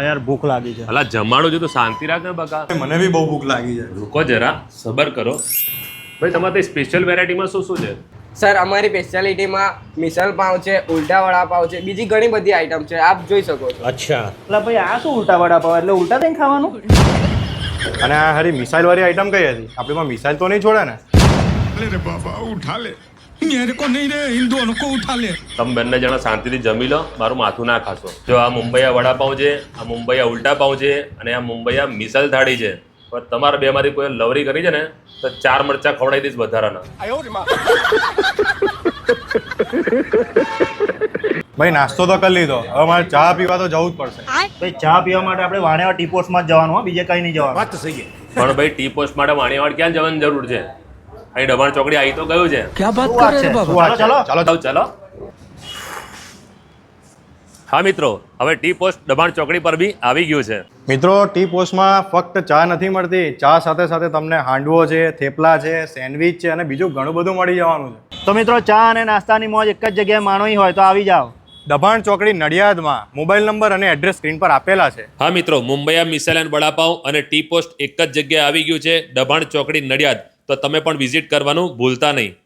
યાર ભૂખ લાગી છે. અલા જમાડું છે તો શાંતિ રાખ ને બકા. મને બી બહુ ભૂખ લાગી છે. રૂકો જરા, સબર કરો. ભાઈ તમારે સ્પેશિયલ વેરાયટીમાં શું શું છે? સર અમારી સ્પેશિયાલિટીમાં મિસલ પાવ છે, ઉલટા વડાપાવ છે, બીજી ઘણી બધી આઈટમ છે, આપ જોઈ શકો છો. અચ્છા એટલે ભાઈ આ શું ઉલટા વડાપાવ એટલે ઉલટા થઈને ખાવાનું? અને આ હરી મિસાઇલ વાળી આઈટમ કઈ હતી? આપણીમાં મિસાઇલ તો નહીં છોડે ને? अरे बाबा उठा ले मेरे को नहीं रे इन दोनों को उठा ले. તમે બંને જણા શાંતિથી જમી લો, મારું માથું ના ખાશો. જો આ મુંબઈયા વડાપાઉં છે, આ મુંબઈયા ઉલટા પાઉં છે અને આ મુંબઈયા મિસલ થાળી છે. પણ તમારા બેમાંથી કોઈ લવરી કરી છે ને તો 4 મરચા ખવડાવી દઈશ વધારાના. ભાઈ નાસ્તો તો કરી લીધો, હવે મારે ચા પીવા તો જવું જ પડશે. ભાઈ ચા પીવા માટે આપણે વાણેવા ટી પોસ્ટમાં જ જવાનું હો, બીજે કઈ નહીં જવાનું. પણ ભાઈ ટી પોસ્ટ માટે વાણીયાવાડ ક્યાં જવાની જરૂર છે? અહીં દબાણ ચોકડી આવી તો ગયું છે. શું વાત છે? શું વાત છે? ચલો ચાલો ચાલો. હા મિત્રો, હવે ટી પોસ્ટ દબાણ ચોકડી પર બી આવી ગયું છે. મિત્રો, ટી પોસ્ટમાં ફક્ત ચા નથી મળતી, ચા સાથે સાથે તમને હાંડવો છે, થેપલા છે, સેન્ડવિચ છે અને બીજું ઘણું બધું મળી જવાનું છે. તો મિત્રો ચા અને નાસ્તાની મોજ એક જ જગ્યાએ માણવી હોય તો આવી જાઓ. દબાણ ચોકડી નડિયાદમાં. મોબાઈલ નંબર અને એડ્રેસ સ્ક્રીન પર આપેલા છે. હા મિત્રો, મુંબઈયા મિસલ એન્ડ વડાપાઉં અને ટી પોસ્ટ એક જ જગ્યાએ આવી ગયું છે, દબાણ ચોકડી નડિયાદ. તો તમે પણ વિઝિટ કરવાનું ભૂલતા નહીં.